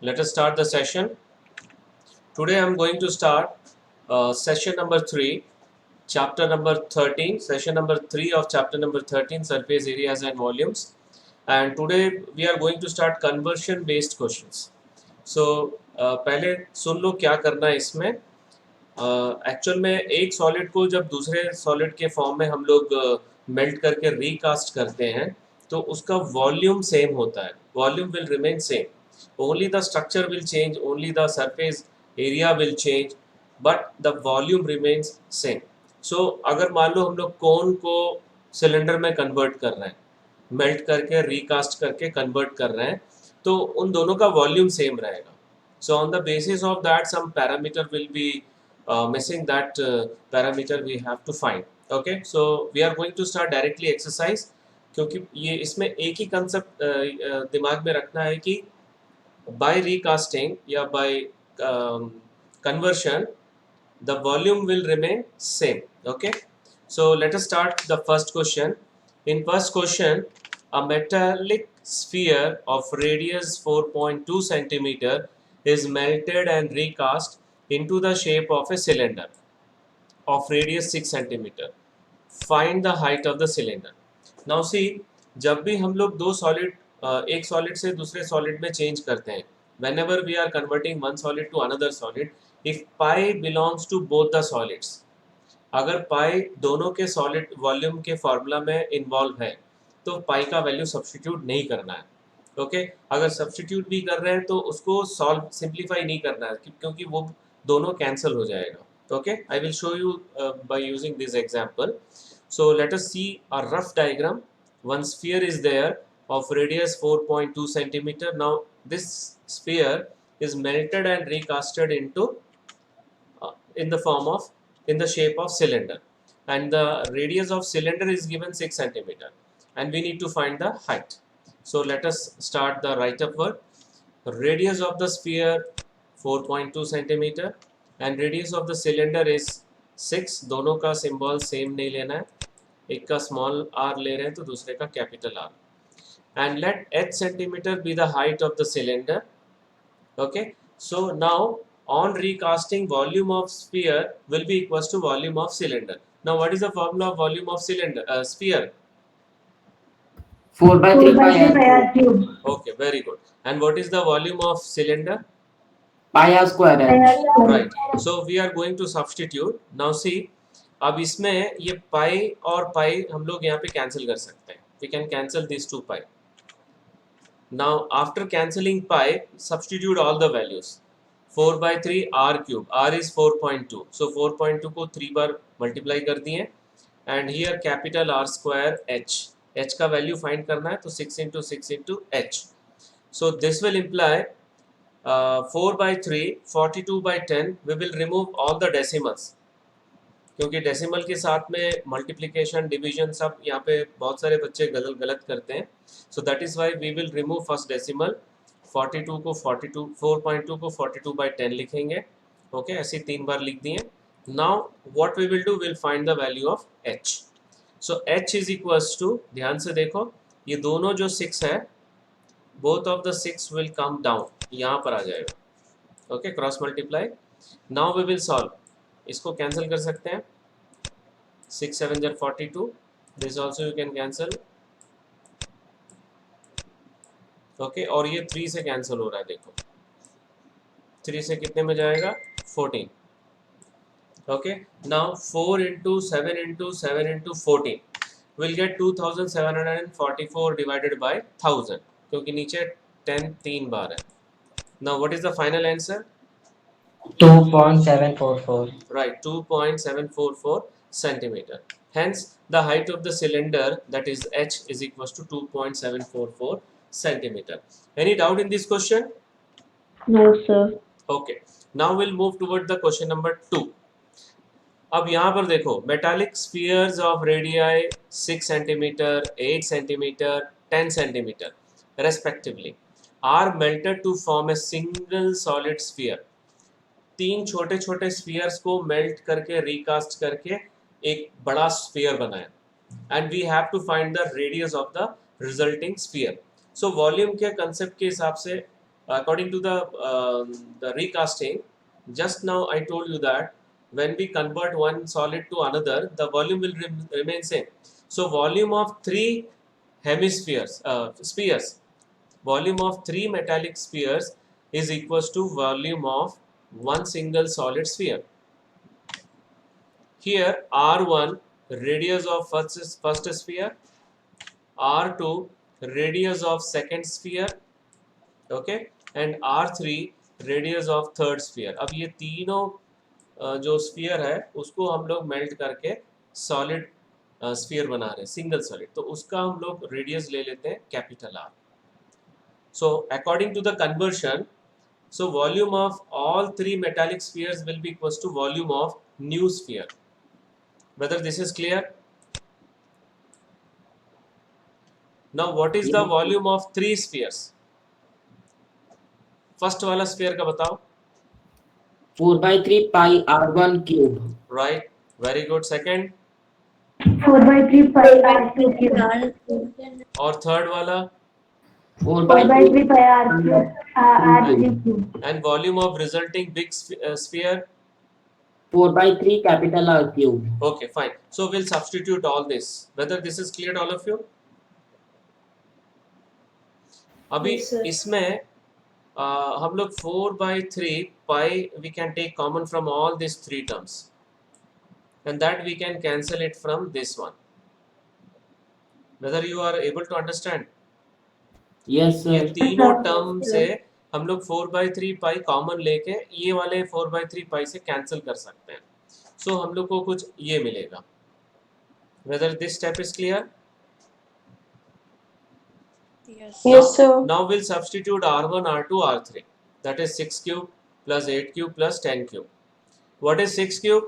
Let us start the session. Today I am going to start session number 3, chapter number 13, session number 3 of chapter number 13, surface areas and volumes. And today we are going to start conversion based questions. So पहले सुन लो क्या करना है इसमें. Actual में एक solid को जब दूसरे सॉलिड के फॉर्म में हम लोग मेल्ट करके रिकास्ट करते हैं तो उसका वॉल्यूम सेम होता है. Volume will remain same, only the structure will change, only the surface area will change, but the volume remains same. So अगर मान लो हम लोग कोन को सिलेंडर में कन्वर्ट कर रहे हैं, मेल्ट करके रिकास्ट करके कन्वर्ट कर रहे हैं, तो उन दोनों का वॉल्यूम सेम रहेगा. So on the basis of that, some parameter will be missing. That parameter we have to find. Okay, so we are going to start directly exercise, क्योंकि ये इसमें एक ही कंसेप्ट दिमाग में रखना है कि by recasting या by conversion the volume will remain same. Okay, so let us start the first question. In first question, a metallic sphere of radius 4.2 centimeter is melted and recast into the shape of a cylinder of radius 6 centimeter. Find the height of the cylinder. Now see, जब भी हम लोग दो solid एक solid से दूसरे solid में change करते हैं, whenever we are converting one solid to another solid, if pi belongs to both the solids, अगर पाई दोनों के सॉलिड वॉल्यूम के फॉर्मूला में इन्वॉल्व है तो पाई का वैल्यू सब्स्टिट्यूट नहीं करना है. ओके, अगर सब्स्टिट्यूट भी कर रहे हैं तो उसको सॉल्व सिंप्लीफाई नहीं करना है, क्योंकि वो दोनों कैंसिल हो जाएगा. Okay, I will show you by using this example. So let us see a rough diagram. One sphere is there of radius 4.2 centimeter. Now this sphere is melted and recasted into in the form of, in the shape of cylinder, and the radius of cylinder is given 6 centimeter, and we need to find the height. So let us start the write up work. Radius of the sphere 4.2 centimeter and radius of the cylinder is 6. दोनों का symbol same नहीं लेना है, एक का small r ले रहे हैं तो दूसरे का capital R. And let h centimeter be the height of the cylinder. Okay, so now on recasting, volume of sphere will be equals to volume of cylinder. Now what is the formula of volume of cylinder sphere? 4 by 3 pi r cube. Okay, very good. And what is the volume of cylinder? Pi r square h. Right, so we are going to substitute. Now see, अब इसमें ये पाई और पाई हम लोग यहाँ पे cancel कर सकते हैं. We can cancel these two pi. Now after cancelling pi, substitute all the values. 4 by 3 r cube, r is 4.2, so 4.2 को 3 बार मल्टीप्लाई कर दिए, and here capital R square h. h का वैल्यू फाइंड करना है तो 6 into 6 into h. So this will imply 4 by 3, 42 by 10. We will remove all the decimals, क्योंकि decimal के साथ में मल्टीप्लिकेशन डिवीजन सब यहाँ पे बहुत सारे बच्चे गलत गलत करते हैं. So that is why we will remove first decimal. 42 को 42, 4.2 को 42 by 10 लिखेंगे. ओके, ऐसे 3 बार लिख दिए. Now what we will do, will find the value of h. So h is equals to, ध्यान से देखो, ये दोनों जो 6 है, both of the 6 will come down, यहाँ पर आ जाएगा. Okay, cross multiply. Now we will solve. इसको कैंसिल कर सकते हैं. 6 7 jar 42. This also you can cancel. Okay, और ये 3 से कैंसिल हो रहा है. देखो 3 से कितने में जाएगा, 14. Okay, now 4 into 7 into 7 into 14 will get 2744 divided by 1000, क्योंकि नीचे 10 3 बार है. Now what is the final answer? 2.744. Right, 2.744 centimeter. Hence, the height of the cylinder, that is h, is equals to 2.744 centimeter. Any doubt in this question? No, sir. Okay. Now we'll move toward the question number 2. अब यहाँ पर देखो, metallic spheres of radii 6 centimeter, 8 centimeter, 10 centimeter, respectively, are melted to form a single solid sphere. 3 छोटे छोटे spheres को melt करके recast करके एक बड़ा स्फीयर बनाया, and we have to find the radius of the resulting sphere. So volume के concept के हिसाब से according to the recasting, just now I told you that when we convert one solid to another, the volume will remain same. So volume of three spheres, volume of three metallic spheres is equals to volume of one single solid sphere. Here R1 radius of first sphere, R2 radius of second sphere, okay, and R3 radius of third sphere. अब ये तीनों जो sphere है उसको हम लोग melt करके solid sphere बना रहे हैं, सिंगल सॉलिड, तो उसका हम लोग रेडियस ले लेते हैं capital R. So according to the conversion, so volume of all three metallic spheres will be equals to volume of new sphere. Whether this is clear? Now what is the Yes. volume of three spheres? First वाला sphere का बताओ. 4/3 pi R1 cube. Right, very good. Second 4/3 pi R2 cube. और third वाला 4/3 pi R3 cube. and volume of resulting big sphere. 4/3 capital R cube. Okay, fine. So we'll substitute all this. Whether this is clear to all of you? अभी Yes, sir. इसमें हम लोग 4/3 pi we can take common from all these three terms, and that we can cancel it from this one. Whether you are able to understand? Yes, ये sir. तीनों term से हम लोग 4/3 pi common लेके ये वाले 4/3 पाई से कैंसिल कर सकते हैं. सो हम लोग को कुछ ये मिलेगा. Whether this step is clear? Yes, sir. Now we'll substitute R1, R2, R3. That is 6 cube plus 8 cube plus 10 cube. What is 6 cube?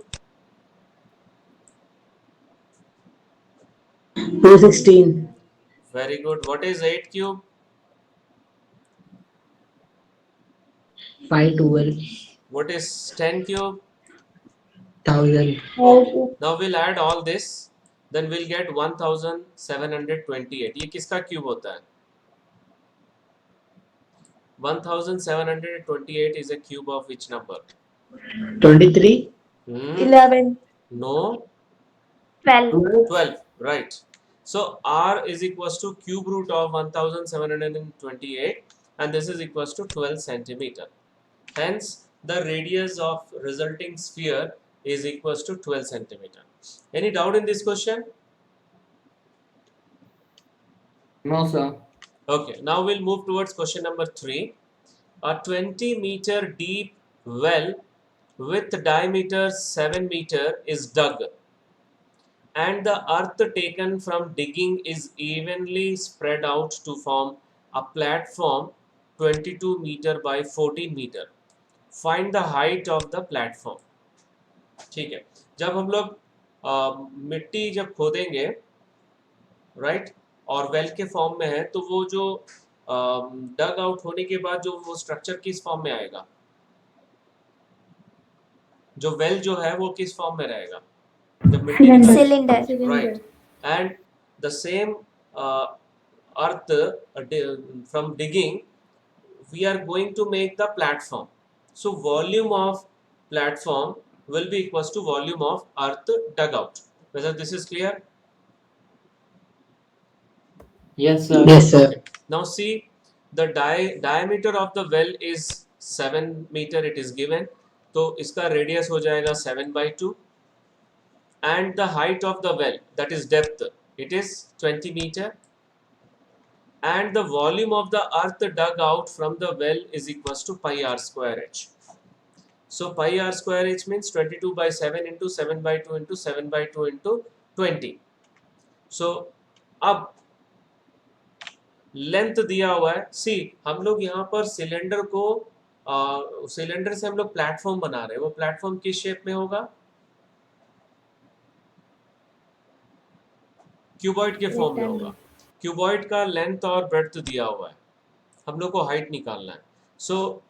216. Very good. What is 8 cube? 512. What is 10 cube? 1000. Now we'll add all this. Then we'll get 1728. ये किसका cube होता है? 1728 is a cube of which number? 23. 11. No, 12. 12. Right. So R is equals to cube root of 1728, and this is equals to 12 centimeter. Hence, the radius of resulting sphere is equals to 12 centimeter. Any doubt in this question? No, sir. Okay, now we'll move towards question number 3. A 20-meter deep well with diameter 7 meter is dug, and the earth taken from digging is evenly spread out to form a platform 22 meter by 14 meter. Find the height of the platform. ठीक है, जब हम लोग मिट्टी जब खोदेंगे, right, और well के form में है, तो वो जो डग आउट होने के बाद जो वो स्ट्रक्चर किस फॉर्म में आएगा? जो वेल जो है वो किस फॉर्म में रहेगा? जब मिट्टी Cylinder. right, and the same earth from digging we are going to make the platform. So volume of platform will be equals to volume of earth dug out. Whether this is clear? Yes, sir. Yes, sir. Okay. Now see, the diameter of the well is 7 meter, it is given, तो इसका radius हो जाएगा 7/2, and the height of the well, that is depth, it is 20 meter, and the volume of the earth dug out from the well is equals to pi r square h. So pi r square h means 22/7 into 7/2 into 7/2 into 20. So अब length दिया हुआ है. सी, हम लोग यहाँ पर cylinder को cylinder से हम लोग प्लेटफॉर्म बना रहे हैं. वो प्लेटफॉर्म किस शेप में होगा? क्यूबॉइड के फॉर्म में होगा. क्यूबॉइड का लेंथ और ब्रेड्थ दिया हुआ है, हम लोग को हाइट निकालना है. सो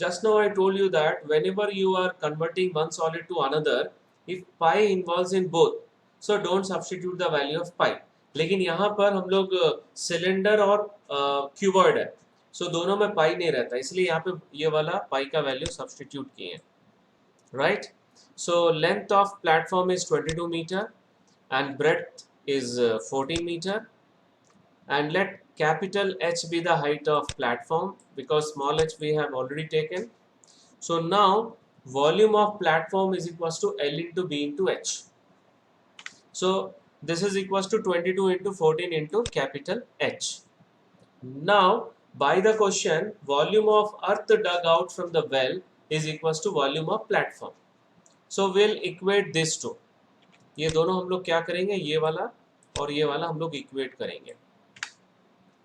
just now I told you that whenever you are converting one solid to another, if pi involves in both, so don't substitute the value of pi. लेकिन यहाँ पर हम लोग सिलेंडर और क्यूबॉइड है, सो दोनों में पाई नहीं रहता, इसलिए यहाँ पे ये वाला पाई का वैल्यू सब्सटीट्यूट किए हैं, right. So length of platform is 22 metre and breadth is 14 meter, and let capital H be the height of platform because small h we have already taken. So now volume of platform is equals to L into B into H. So this is equals to 22 into 14 into capital H. Now by the question, volume of earth dug out from the well is equals to volume of platform. So we'll equate these two. ये दोनों हम लोग क्या करेंगे, ये वाला और ये वाला हम लोग इक्वेट करेंगे,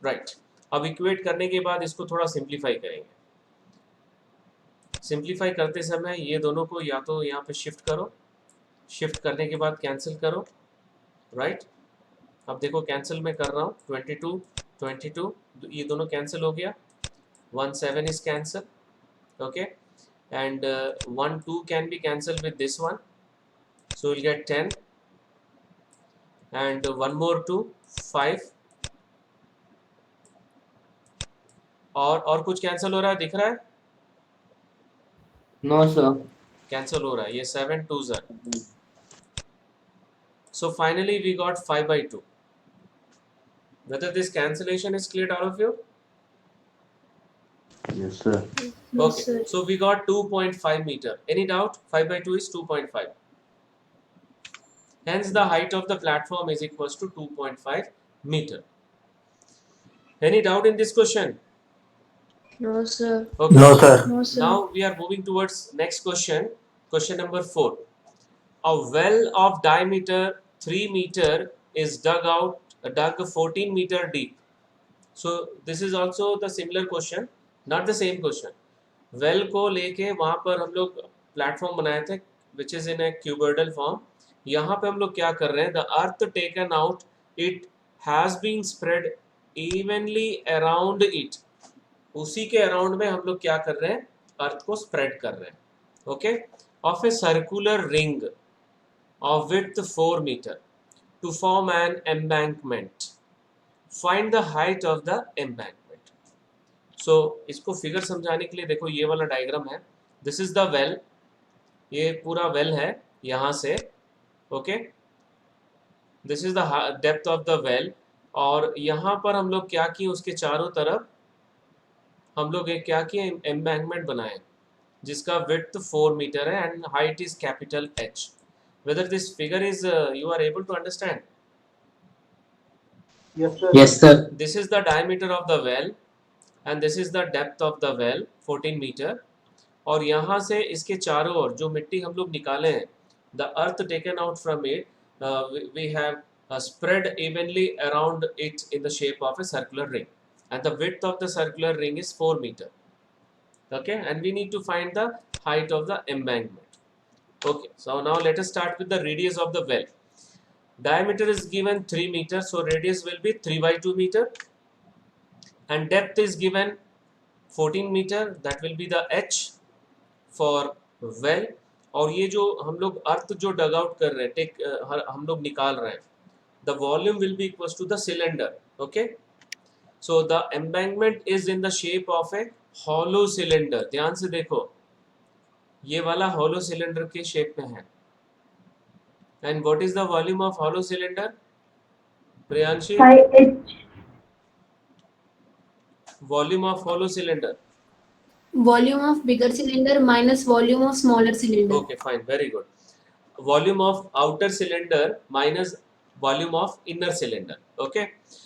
राइट. अब इक्वेट करने के बाद इसको थोड़ा सिंप्लीफाई करेंगे. सिंप्लीफाई करते समय ये दोनों को या तो यहाँ पे शिफ्ट करो, शिफ्ट करने के बाद कैंसिल करो, राइट. अब देखो कैंसिल मैं कर रहा हूँ, 22 22 ये दोनों कैंसिल हो गया, 1 7 is cancel, okay, and 1 2 can be cancelled with this one. So we'll get 10 and one more 2 5 और कुछ कैंसिल हो रहा है, दिख रहा है? No, sir. कैंसिल हो रहा है, ये 7 2s are. So finally we got 5/2. Whether this cancellation is clear to all of you? Yes, sir. Okay, so we got 2.5 meter. Any doubt? 5/2 is 2.5. Hence the height of the platform is equals to 2.5 meter. Any doubt in this question? No, sir. Okay. No, sir. No, sir. Now we are moving towards next question. Question number 4. A well of diameter 3 meter is dug 14 meter deep. So this is also the similar question, not the same question. Well को लेके वहाँ पर हम लोग platform बनाए थे, which is in a cuboidal form. यहाँ पे हम लोग क्या कर रहे हैं, the earth taken out, it has been spread evenly around it. उसी के अराउंड में हम लोग क्या कर रहे हैं, अर्थ को स्प्रेड कर रहे हैं, okay, of a circular ring of width 4 metre to form an embankment. Find the height of the embankment. So इसको फिगर समझाने के लिए देखो ये वाला डायग्राम है. दिस इज द वेल, ये पूरा वेल है यहाँ से, okay, this is the depth of the well. और यहाँ पर हम लोग क्या किए, उसके चारों तरफ हम लोग एक क्या किए, एम्बैंकमेंट बनाए जिसका विड्थ 4 मीटर है and height is capital H. Whether this figure is you are able to understand? Yes, sir. Yes, sir. This is the diameter of the well and this is the depth of the well 14 meter. और यहाँ से इसके चारों ओर जो मिट्टी हम लोग निकाले हैं, the earth taken out from it, we have spread evenly around it in the shape of a circular ring, and the width of the circular ring is 4 meter. Okay, and we need to find the height of the embankment. Okay, so now let us start with the radius of the well. Diameter is given 3 meter, so radius will be 3/2 meter, and depth is given 14 meter, that will be the H for well. और ये जो हम लोग अर्थ जो डग out कर रहे हैं, हम लोग निकाल रहे हैं, the volume will be equals to the cylinder. Okay, so the embankment is in the shape of a hollow cylinder. ध्यान से देखो, ये वाला hollow cylinder के शेप में है. And what is the volume of hollow cylinder? Priyanshi? 5H. Volume of hollow cylinder. Volume of bigger cylinder minus volume of smaller cylinder. Okay, fine, very good. Volume of outer cylinder minus volume of inner cylinder. Okay,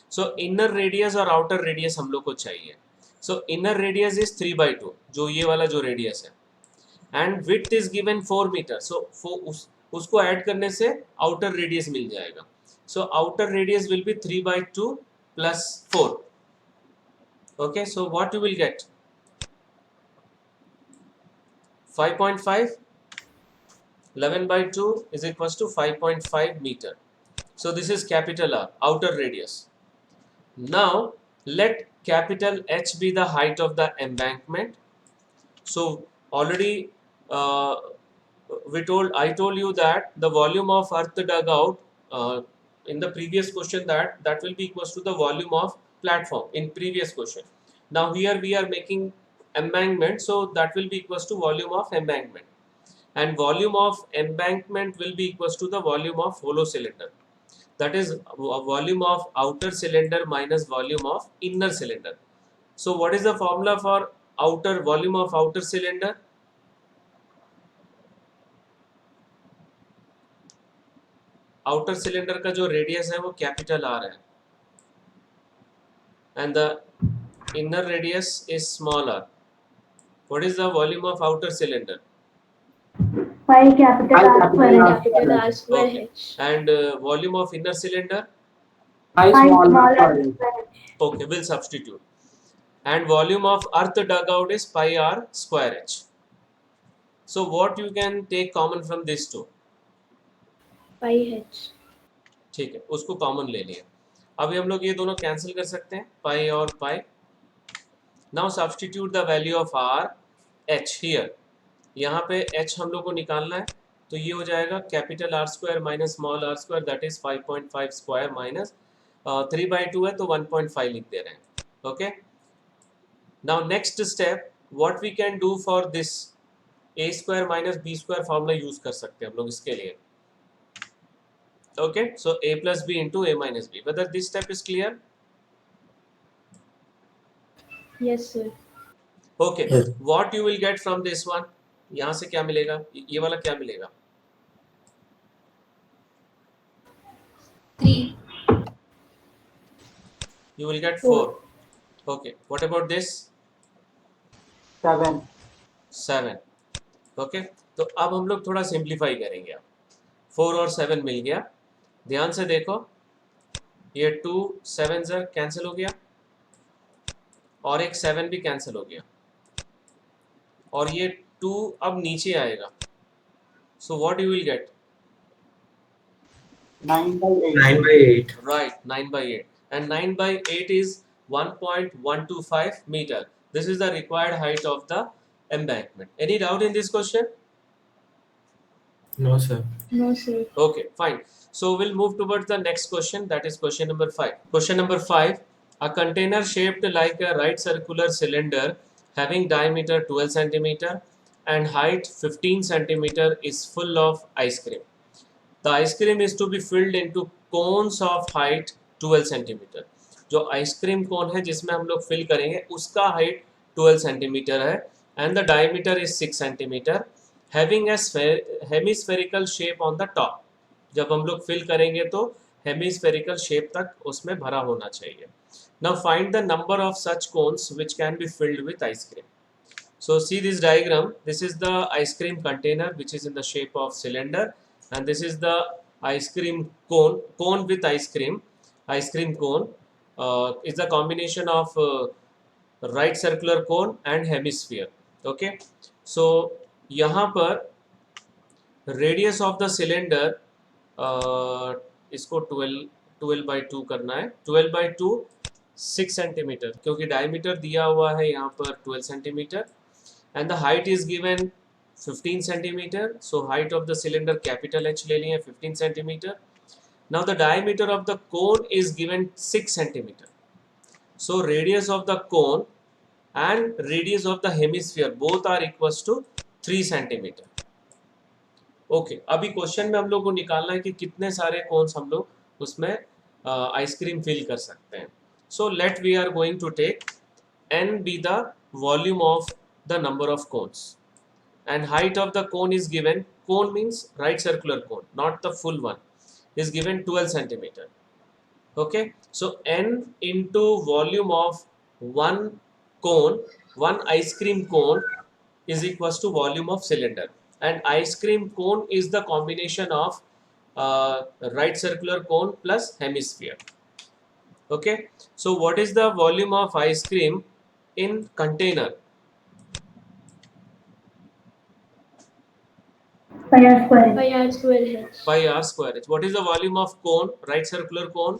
so inner radius और outer radius हम लोग को चाहिए. So inner radius is 3/2, जो ये वाला जो radius है, and width is given 4 meter. So उसको ऐड करने से outer radius मिल जाएगा. So outer radius will be 3/2 plus 4. Okay, so what you will get? 5.5. 11/2 is equals to 5.5 meter. So this is capital R, outer radius. Now let capital H be the height of the embankment. So already I told you that the volume of earth dug out in the previous question that will be equals to the volume of platform in previous question. Now here we are making embankment, so that will be equals to volume of embankment, and volume of embankment will be equals to the volume of hollow cylinder. That is volume of outer cylinder minus volume of inner cylinder. So what is the formula for outer volume of outer cylinder? Outer cylinder का जो radius है वो capital R है, and the inner radius is small r. What is the volume of outer cylinder? Pi capital R square H. Capital R square Okay. H. And volume of inner cylinder? Pi Pi small small r R square H. Okay, we'll substitute. And volume of earth dugout is pi r square h. So what you can take common from these two? Pi H. ठीक है, उसको common ले लिया. अभी हम लोग ये दोनों कैंसिल कर सकते हैं, पाई और pi. Now substitute the value of r h here. यहाँ पे एच हम लोग को निकालना है, तो ये हो जाएगा capital R square minus small r square, that is 5.5 square minus 3/2 है तो 1.5 लिख दे रहे हैं. Okay, now next step what we can do for this, a square minus b square formula use कर सकते हैं हम लोग इसके लिए. Okay, so a plus b into a minus b. Whether this step is clear? Yes, sir. Okay. Yes. What you will get from this one? यहाँ से क्या मिलेगा? ये वाला क्या मिलेगा? 3. You will get 4. Okay. What about this? 7. 7. Okay. तो अब हम लोग थोड़ा सिंप्लीफाई करेंगे. 4 और 7 मिल गया. ध्यान से देखो, ये 2 7 सर कैंसिल हो गया और एक 7 भी कैंसिल हो गया और ये 2 अब नीचे आएगा. So what you will get? 9/8. 9/8. Right, 9/8, and 9/8 is 1.125 meter. This is the required height of the embankment. Any doubt in this question? No, sir. No, sir. Okay, fine. So we'll move towards the next question, that is question number 5. Question number 5. A container shaped like a right circular cylinder having diameter 12 centimeter and height 15 centimeter is full of ice cream. The ice cream is to be filled into cones of height 12 centimeter. जो ice cream cone है जिसमें हम लोग fill करेंगे उसका height 12 centimetre है and the diameter is 6 centimeter having a hemispherical shape on the top. जब हम लोग फिल करेंगे तो हेमिस्फेरिकल शेप तक उसमें भरा होना चाहिए. Now find the number of such cones which can be filled with ice cream. So see this diagram. This is the ice cream container which is in the shape of cylinder and this is the ice cream cone with ice cream. Ice cream cone is the combination of right circular cone and hemisphere. Okay, so यहाँ पर radius of the cylinder इसको 12/2 करना है. 12/2 6 centimetre, क्योंकि diameter दिया हुआ है यहाँ पर 12 centimetre and the height is given 15 centimetre. So height of the cylinder capital H ले लिए 15 centimetre. Now the diameter of the cone is given 6 centimeter. So radius of the cone and radius of the hemisphere both are equals to 3 centimeter. Okay, अभी question में हम लोग को निकालना है कि कितने सारे कोन्स हम लोग उसमें आइसक्रीम फिल कर सकते हैं. So let we are going to take n be the volume of the number of cones and height of the cone is given. Cone means right circular cone, not the full one, is given 12 centimeter. Okay, so n into volume of one cone, one ice cream cone is equals to volume of cylinder, and ice cream cone is the combination of right circular cone plus hemisphere. Okay, so what is the volume of ice cream in container? Pi R square H. Pi R square H. Pi r square h. What is the volume of cone, right circular cone?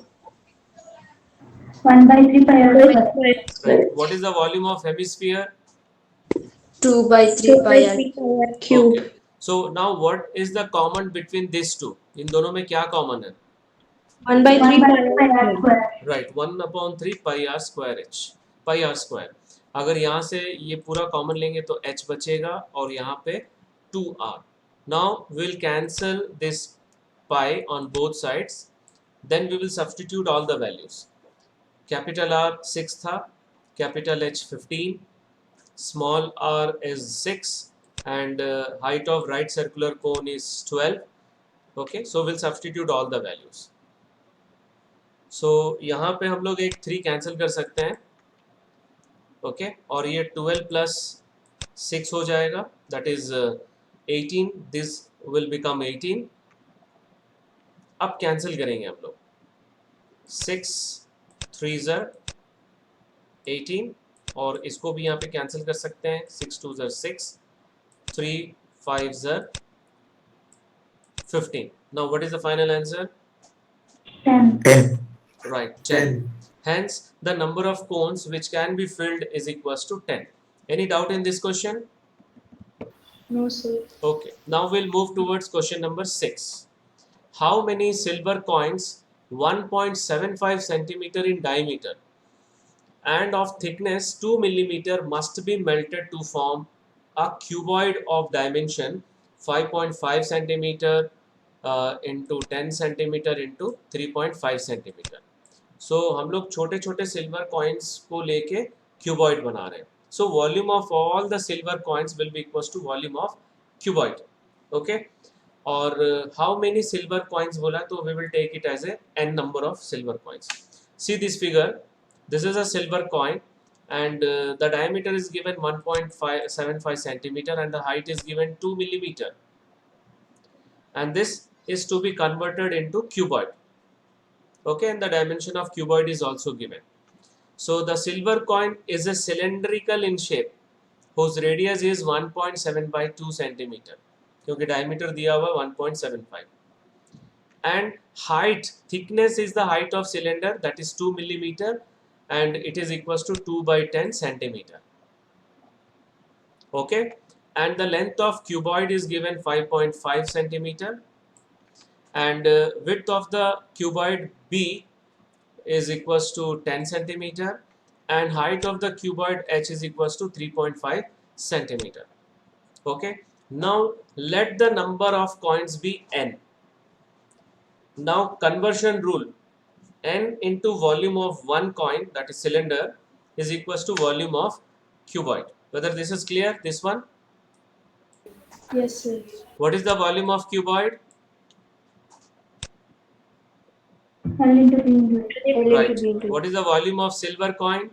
1/3 pi R square H. Right. What is the volume of hemisphere? 2/3 pi R cube. Okay. So now what is the common between these two? इन दोनों में क्या common है? 1/3 pi R square. Right, 1/3 pi r square h. Pi R square. अगर यहाँ से ये पूरा common लेंगे तो h बचेगा और यहाँ पे 2r। Now will cancel this pi on both sides, then we will substitute all the values. Capital R 6 था, capital H 15, small r is 6, and height of right circular cone is 12. Okay, so we'll substitute all the values. So यहाँ पे हम लोग एक 3 cancel कर सकते हैं, okay, और ये 12 प्लस 6 हो जाएगा, that is 18, this will become 18। अब कैंसिल करेंगे हम लोग, 6 3 ज़र 18, और इसको भी यहाँ पे कैंसिल कर सकते हैं, 6 2 ज़र 6, 3 5 ज़र 15. Now what is the final answer? 10. 10. Right, 10. Hence the number of cones which can be filled is equals to 10. Any doubt in this question? No, sir. Okay, now we'll move towards question number 6. How many silver coins 1.75 centimeter in diameter and of thickness 2 millimeter must be melted to form a cuboid of dimension 5.5 centimeter into 10 centimeter into 3.5 centimeter? So हम लोग छोटे छोटे silver coins को लेके cuboid बना रहे हैं. So volume of all the silver coins will be equals to volume of cuboid. Okay, और how many silver coins बोला, तो we will take it as a n number of silver coins. See this figure, this is a silver coin and the diameter is given 1.75 centimeter and the height is given 2 millimeter, and this is to be converted into cuboid. Okay, and the dimension of cuboid is also given. So the silver coin is a cylindrical in shape whose radius is 1.7 by 2 centimeter, क्योंकि diameter दिया हुआ 1.75, and height, thickness is the height of cylinder, that is 2 millimeter, and it is equals to 2 by 10 centimeter. Okay, and the length of cuboid is given 5.5 centimeter, and width of the cuboid B is equals to 10 centimeter, and height of the cuboid H is equals to 3.5 centimeter. Okay, now let the number of coins be n. Now conversion rule, n into volume of one coin, that is cylinder, is equals to volume of cuboid. Whether this is clear, this one? Yes, sir. What is the volume of cuboid? L into B into H. Right. What is the volume of silver coin?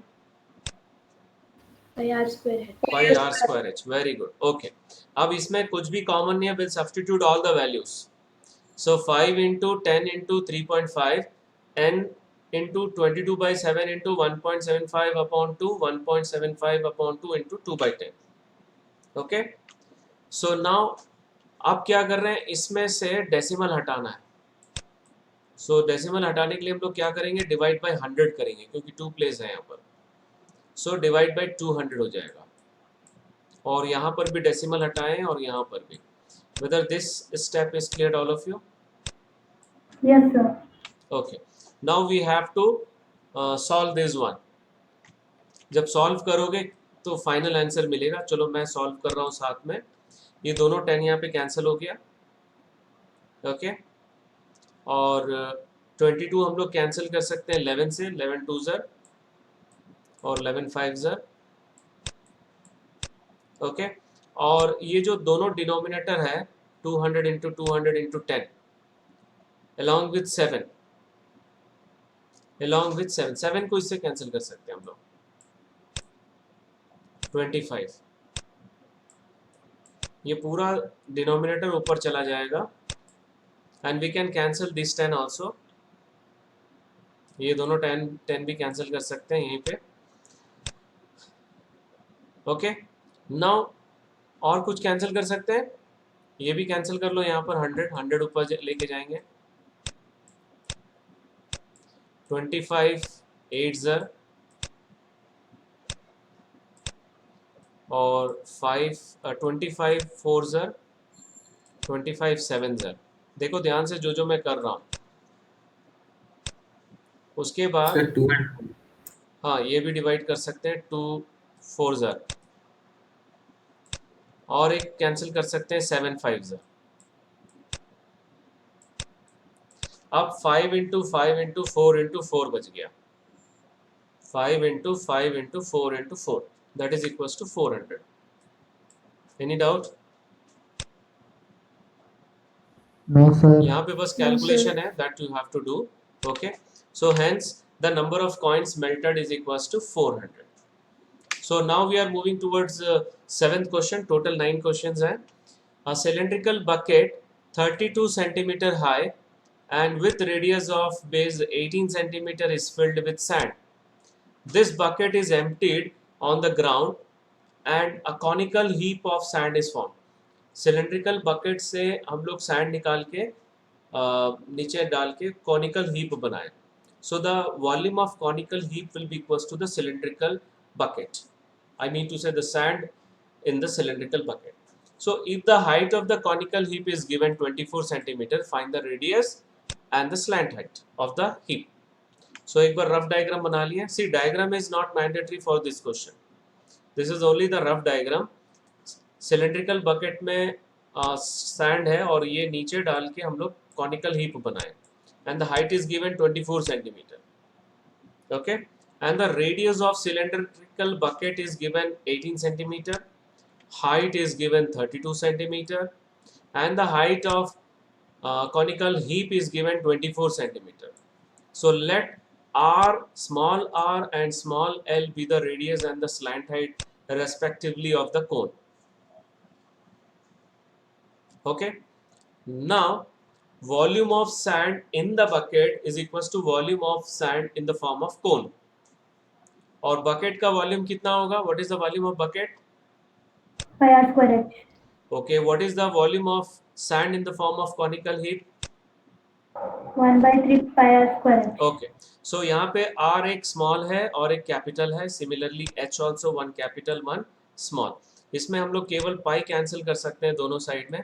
Pi r square है. Pi r square h. Very good. Okay. अब इसमें कुछ भी common नहीं है, we'll substitute all the values. So 5 into 10 into 3.5, n into 22 by 7 into 1.75 upon 2, 1.75 upon 2 into 2 by 10. Okay. So now अब क्या कर रहे हैं, इसमें से डेसिमल हटाना है. सो डेसिमल हटाने के लिए हम लोग क्या करेंगे, डिवाइड बाय 100 करेंगे, क्योंकि 2 प्लेस है यहाँ पर. सो डिवाइड बाय 200 हो जाएगा, और यहाँ पर भी डेसिमल हटाएं और यहाँ पर भी. Whether this step is clear all of you? Yes, sir. Okay, now we have to solve this one. जब सॉल्व करोगे तो फाइनल आंसर मिलेगा. चलो मैं सॉल्व कर रहा हूँ साथ में. ये दोनों 10 यहाँ पे कैंसिल हो गया. ओके, और 22 हम लोग कैंसिल कर सकते हैं 11 से, 11 2 ज़र और 11 5 ज़र. ओके, और ये जो दोनों डिनोमिनेटर है 200 into 200 into 10 along with 7, along with 7, 7 को इससे कैंसिल कर सकते हैं हम लोग. 25, ये पूरा डिनोमिनेटर ऊपर चला जाएगा, and we can cancel this 10 also. ये दोनों 10 भी कैंसिल कर सकते हैं यहीं पे. ओके, नाउ और कुछ कैंसिल कर सकते हैं, ये भी कैंसिल कर लो. यहाँ पर 100 ऊपर लेके जाएंगे. 25 8 ज़र और 25 4 ज़र, 25 7 ज़र. देखो ध्यान से जो मैं कर रहा हूँ. उसके बाद Sir, 200. हाँ ये भी डिवाइड कर सकते हैं, 2 4 ज़र, और एक कैंसिल कर सकते हैं 7 5 ज़र। अब 5 इंटू 5 इंटू 4 इंटू 4 बच गया, 5 into 5 into 4 into 4, that is equal to 400। Any doubt? No, sir. यहाँ पे बस No, कैलकुलेशन sir. है that you have to do. Okay, so hence the number of coins melted is equal to 400। So now we are moving towards seventh question. Total 9 questions हैं। A cylindrical bucket 32 centimeter high and with radius of base 18 centimeter is filled with sand. This bucket is emptied on the ground and a conical heap of sand is formed. Cylindrical bucket से हम लोग sand निकाल के नीचे डाल के conical heap बनाए। So the volume of conical heap will be equal to the cylindrical bucket. I mean to say the sand in the cylindrical bucket. So if the height of the conical heap is given 24 centimeter, find the radius and the slant height of the heap. So एक बार rough diagram बना लिया। See, diagram is not mandatory for this question. This is only the rough diagram. Cylindrical bucket में sand है और ये नीचे डाल के हम लोग conical heap बनाए, and the height is given 24 centimeter. Okay, and the radius of cylindrical bucket is given 18 centimeter, height is given 32 centimeter, and the height of conical heap is given 24 centimeter. So let r, small r and small l be the radius and the slant height respectively of the cone. Okay, now volume of sand in the bucket is equals to volume of sand in the form of cone. और bucket का volume कितना होगा? What is the volume of bucket? pi r square h. Okay, what is the volume of sand in the form of conical heap? 1/3 pi r square h. Okay, so यहाँ पे r एक small है और एक capital है, similarly h also, one capital one small. इसमें हम लोग केवल पाई कैंसिल कर सकते हैं दोनों साइड में।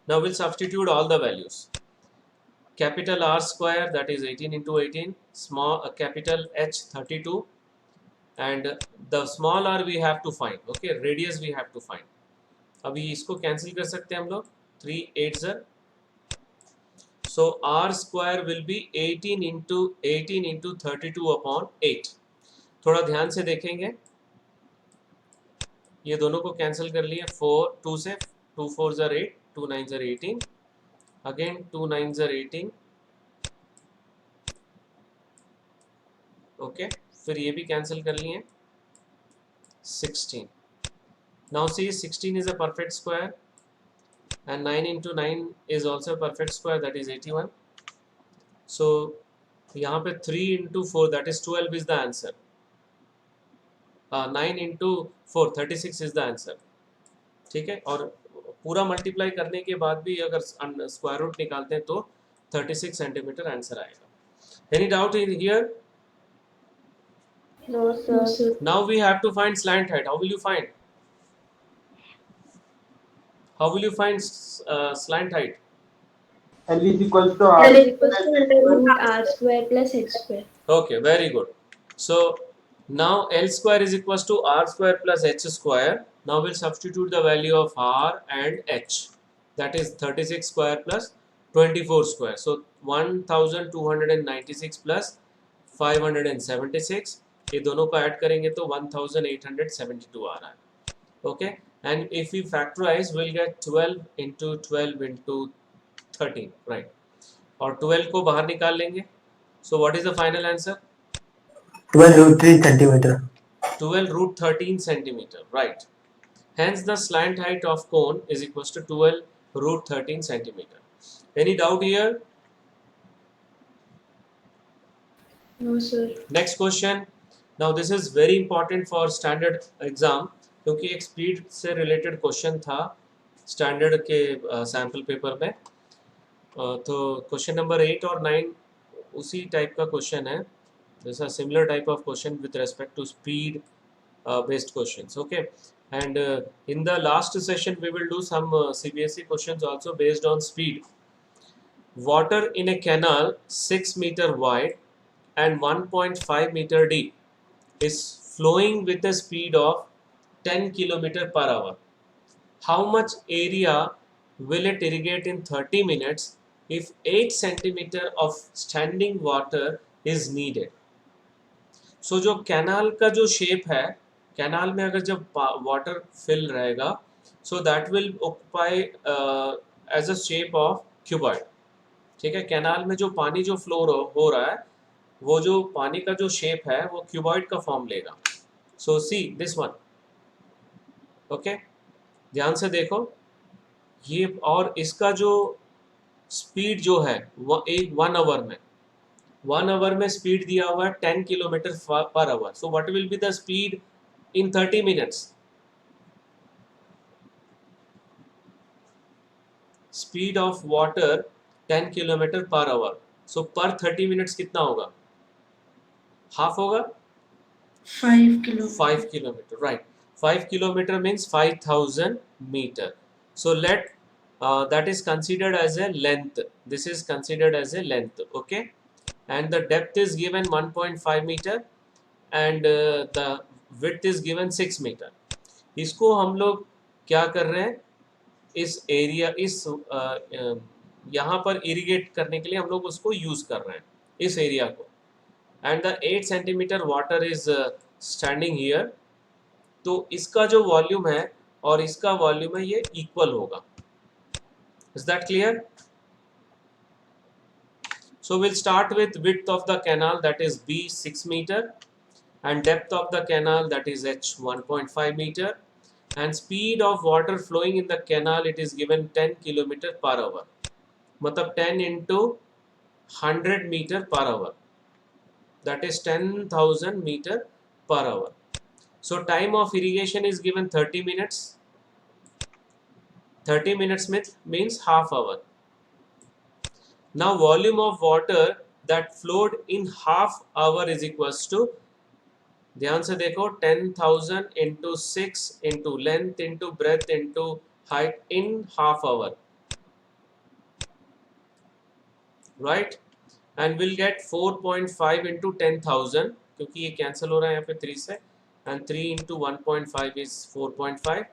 Now will substitute all the values. Capital r square that is 18 into 18, small capital h 32, and the small r we have to find. Okay, radius we have to find. अभी इसको cancel कर सकते हैं हम लोग, 3 8 ज़र, so r square will be 18 into 32 upon 8. थोड़ा ध्यान से देखेंगे, ये दोनों को कैंसिल कर लिए, 4 2 से, 2 4 ज़र 8, 2 9 ज़र 18, अगेन 2 9 ज़र 18, ओके, फिर ये भी कैंसिल कर लिए, 16. Now see, 16 is a perfect square and 9 into 9 is also a perfect square, that is 81. So यहाँ पे 3 into 4 that is 12 is the answer. 9 into 4 36 is the answer. ठीक है, और पूरा मल्टीप्लाई करने के बाद भी अगर स्क्वायर रूट निकालते हैं तो 36 सेंटीमीटर आंसर आएगा। Any doubt in here? No, sir. No, sir. Now we have to find slant height. How will you find? How will you find slant height? L is equals to r. L is equals to under root r square plus h square. Okay, very good. So now L square is equals to r square plus h square. Now we'll substitute the value of r and h. That is 36 square plus 24 square. So 1296 plus 576. ये दोनों को add करेंगे तो 1872 आ रहा है। Okay, and if you factorise will get 12 into 12 into 13, right, और 12 को बाहर निकाल लेंगे। So what is the final answer? 12 root 3 centimeter. 12 root 13 centimeter, right. Hence the slant height of cone is equals to 12 root 13 centimeter. Any doubt here? No, sir. Next question. Now this is very important for standard exam क्योंकि एक speed से related question था standard के sample paper में। तो question number 8 और 9 उसी type का क्वेश्चन है, जैसा similar type of question with respect to speed based questions. Okay, and in the last session we will do some CBSE questions also based on speed. Water in a canal 6 meter wide and 1.5 meter deep is flowing with a speed of 10 kilometer per hour. How much area will it irrigate in 30 minutes if 8 centimeter of standing water is needed? So जो canal का जो shape है, canal में अगर जब water fill रहेगा, so that will occupy as a shape of cuboid. ठीक है, कैनाल में जो पानी जो फ्लो हो रहा है, वो जो पानी का जो शेप है वो क्यूबॉइड का फॉर्म लेगा. सो सी दिस वन. ओके, ध्यान से देखो ये, और इसका जो स्पीड जो है वो एक 1 आवर में स्पीड दिया हुआ है 10 kilometre per hour. So what will be the speed in 30 minutes? Speed of water 10 kilometre per hour. So per 30 minutes कितना होगा? हाफ होगा, 5 kilometer, right? 5 kilometer means 5000 meter. So let that is considered as a length. This is considered as a length, okay? And the depth is given 1.5 meter and the width is given 6 meter. इसको हम लोग क्या कर रहे हैं, इस area, इस यहाँ पर इरिगेट करने के लिए हम लोग उसको यूज कर रहे हैं, इस एरिया को. And the 8 centimeter water is standing here. तो इसका जो वॉल्यूम है और इसका वॉल्यूम है ये इक्वल होगा. Is that clear? So we'll start with width of the canal, that is B 6 meter, and depth of the canal, that is H 1.5 meter, and speed of water flowing in the canal, it is given 10 kilometer per hour. मतलब 10 into 100 meter per hour. That is 10,000 meter per hour. So time of irrigation is given 30 minutes. 30 minutes means half hour. Now volume of water that flowed in half hour is equals to, ध्यान से देखो, 10,000 into 6 into length into breadth into height in half hour, right? And we'll get 4.5 into 10,000, क्योंकि ये cancel हो रहा है यहाँ पे 3 से, and 3 into 1.5 is 4.5,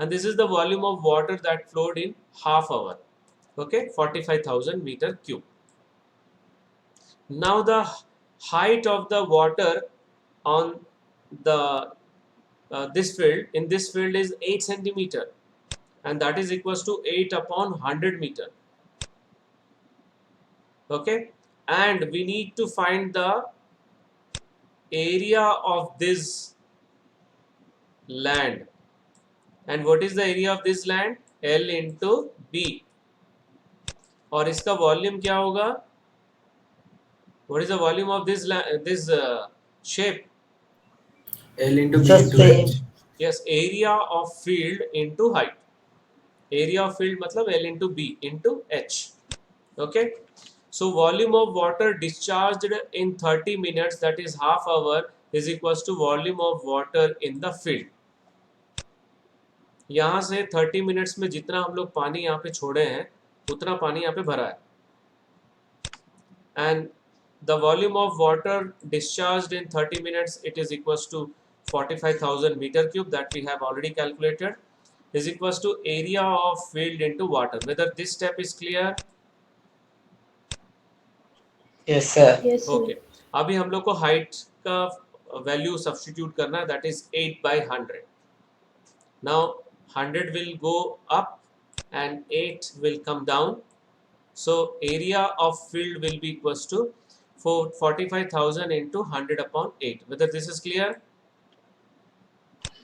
and this is the volume of water that flowed in half hour. Okay, 45,000 meter cube. Now the height of the water on the this field, in this field, is 8 centimeter, and that is equals to 8 upon 100 meter. Okay, and we need to find the area of this land. And what is the area of this land? L into B. और इसका volume क्या होगा? What is the volume of this shape? L into B into H. Yes, area of field into height. Area of field मतलब L into B into H. Okay. So volume of water discharged in 30 minutes, that is half hour, is equals to volume of water in the field. यहाँ से 30 minutes में जितना हम लोग पानी यहाँ पे छोड़े हैं उतना पानी यहाँ पे भरा है. And the volume of water discharged in 30 minutes, it is equals to 45,000 meter cube, that we have already calculated, is equals to area of field into water. Whether this step is clear? Yes, sir. Yes, sir. Okay. अभी हम लोग को height का value substitute करना है, that is 8 by 100. Now 100 will go up and 8 will come down. So area of field will be equals to 45,000 into 100 upon 8. Whether this is clear?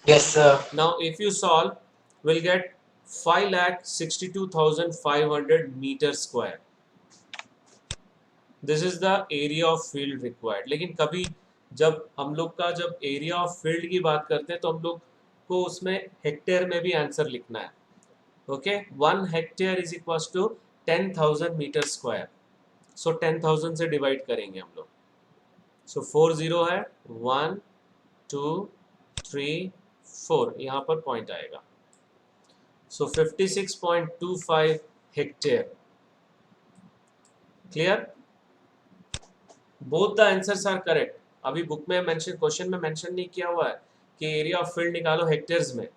Yes, sir. Now if you solve, we'll get 5,62,500 meter square. This is the area of field required. लेकिन कभी जब हम लोग का जब area of field की बात करते हैं तो हम लोग को उसमें हेक्टेयर में भी आंसर लिखना है. Okay, 1 hectare is equals to 10,000 metre square. So 10,000 से डिवाइड करेंगे हम लोग. सो 4 0 है, 1 2 3 4, यहाँ पर पॉइंट आएगा. सो 56.25 hectare. Clear? Both the answers are correct. अभी बुक में मेंशन, क्वेश्चन में मेंशन नहीं किया हुआ है कि एरिया ऑफ फील्ड निकालो हेक्टेयर्स में,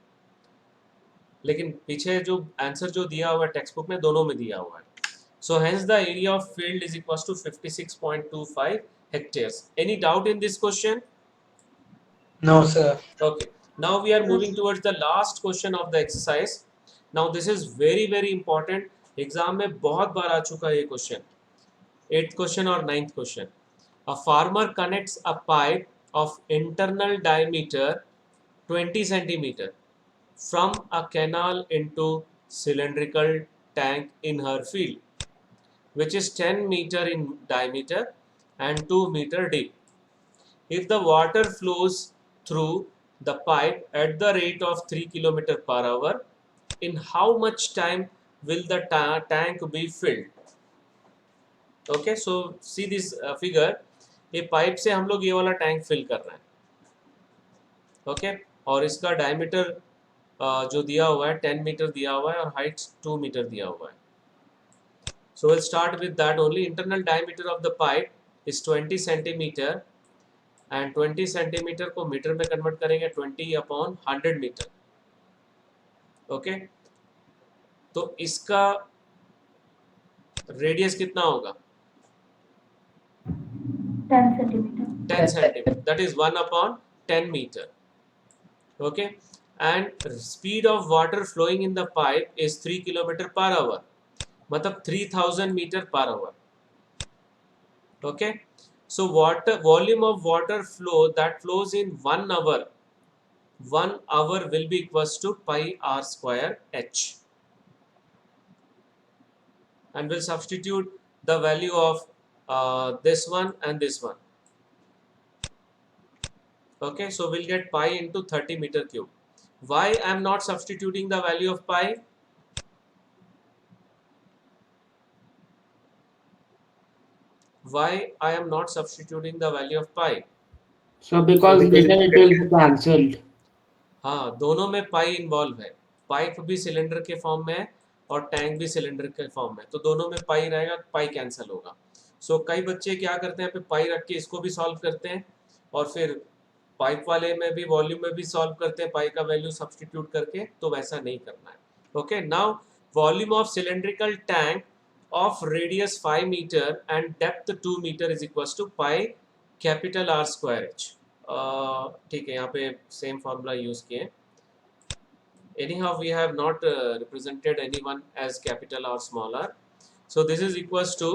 लेकिन पीछे जो आंसर जो दिया हुआ है टेक्स्ट बुक में दोनों में दिया हुआ है. So hence the area of field is equals to 56.25 hectares. Any doubt in this question? No, sir. Okay. Now we are moving towards the last question of the exercise. Now this is very very important. Exam में बहुत बार आ चुका है ये question. 8th question और 9th question. A farmer connects a pipe of internal diameter 20 centimeter from a canal into cylindrical tank in her field, which is 10 meter in diameter and 2 meter deep. If the water flows through the pipe at the rate of 3 km per hour, in how much time will the tank be filled? Okay, so see this figure. ये pipe से हम लोग ये वाला tank fill कर रहे हैं. Okay, और इसका डायमीटर जो दिया हुआ है 10 मीटर दिया हुआ है और हाइट 2 मीटर दिया हुआ है. So we'll start with that only. Internal diameter of the pipe is 20 centimeter and 20 centimeter को मीटर में कन्वर्ट करेंगे 20/100 मीटर. ओके, तो इसका रेडियस कितना होगा? 10 centimeter. 10 centimeter. That is 1/10 meter. Okay, and speed of water flowing in the pipe is 3 km per hour. मतलब 3000 metre per hour. Okay, so water volume of water flow that flows in 1 hour will be equals to pi r square h, and we'll substitute the value of this one and this one. Okay, so we'll get pi into 30 meter cube. Why I am not substituting the value of pi? Why I am not substituting the value of pi? So because later it will be cancelled. हाँ, दोनों में पाई involve है. Pipe भी cylinder के form में है और tank भी सिलेंडर के फॉर्म में, तो दोनों में पाई रहेगा, पाई कैंसिल होगा. सो कई बच्चे क्या करते हैं, पे पाई रख के इसको भी सॉल्व करते हैं और फिर पाइप वाले में भी वॉल्यूम में भी सॉल्व करते हैं पाई का वैल्यू सब्सटीट्यूट करके. तो वैसा नहीं करना है. Okay, now volume of cylindrical tank of radius 5 meter and depth 2 meter is equals to pi capital R square h. ठीक है, यहाँ पे सेम फार्मूला यूज किए. Anyhow we have not represented anyone as capital or small r, so this is equals to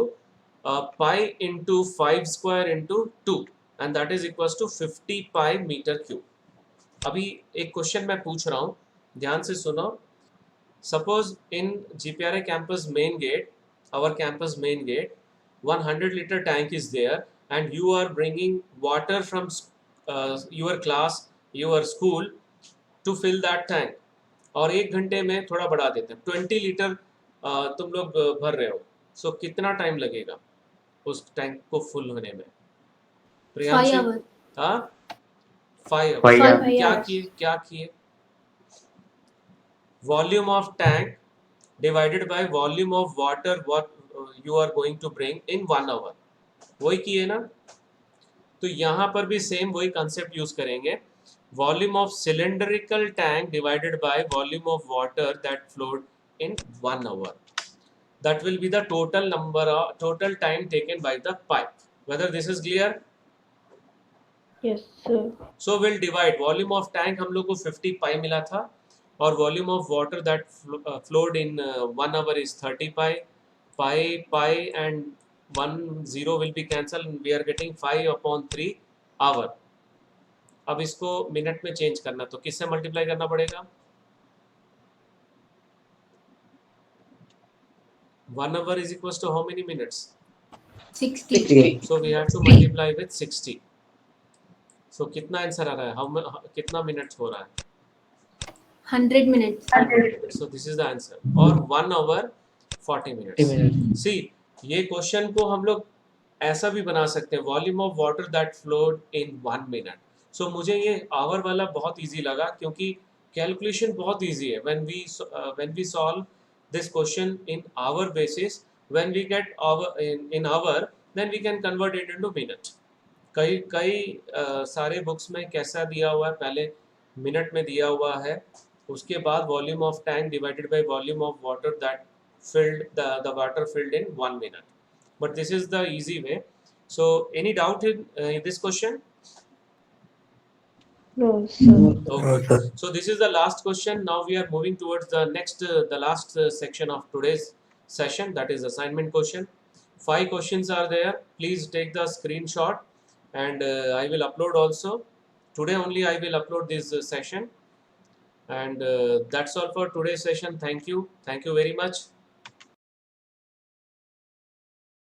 pi into 5 square into 2 and that is equals to 50 pi meter cube. अभी एक question मैं पूछ रहा हूँ, ध्यान से सुनो. Suppose in GPRA campus main gate, our campus main gate, 100 liter tank is there and you are bringing water from your class, your school to fill that tank. और 1 घंटे में थोड़ा बढ़ा देते हैं 20 लीटर तुम लोग भर रहे हो. सो कितना टाइम लगेगा उस टैंक को फुल होने में? 5 hours. हाँ, 5 5 hours. क्या किए? Volume of tank divided by volume of water what you are going to bring in 1 hour. वही किए ना. तो यहाँ पर भी सेम वही कंसेप्ट यूज करेंगे. Volume of cylindrical tank divided by volume of water that flowed in 1 hour. That will be the total time taken by the pipe. Whether this is clear? Yes, sir. So we'll divide volume of tank हम लोग को 50 pi मिला था और volume of water that flowed in 1 hour is 30 pi. Pi and 1 0 will be cancelled and we are getting 5/3 hour. अब इसको minute में change करना, तो किससे मल्टीप्लाई करना पड़ेगा? 1 hour is equals to how many minutes? 60. So we have to multiply with 60. So कितना answer आ रहा है? कितना मिनट्स हो रहा है? 100 minutes. So this is the answer. और 1 hour 40 minutes. See, ये क्वेश्चन को हम लोग ऐसा भी बना सकते हैं, volume of water that flowed in 1 minute. सो मुझे ये आवर वाला बहुत इजी लगा क्योंकि कैलकुलेशन बहुत इजी है. when we solve this question in hour basis, when we get hour in hour, then we can convert it into minute. कई कई सारे बुक्स में कैसा दिया हुआ है, पहले मिनट में दिया हुआ है, उसके बाद volume of tank divided by volume of water that filled the water filled in 1 minute, but this is the easy way. So any doubt in this question? No, sir. Okay. No, sir. So this is the last question. Now we are moving towards the next, the last section of today's session, that is assignment question. 5 questions are there. Please take the screenshot, and I will upload also. Today only I will upload this session. And that's all for today's session. Thank you very much.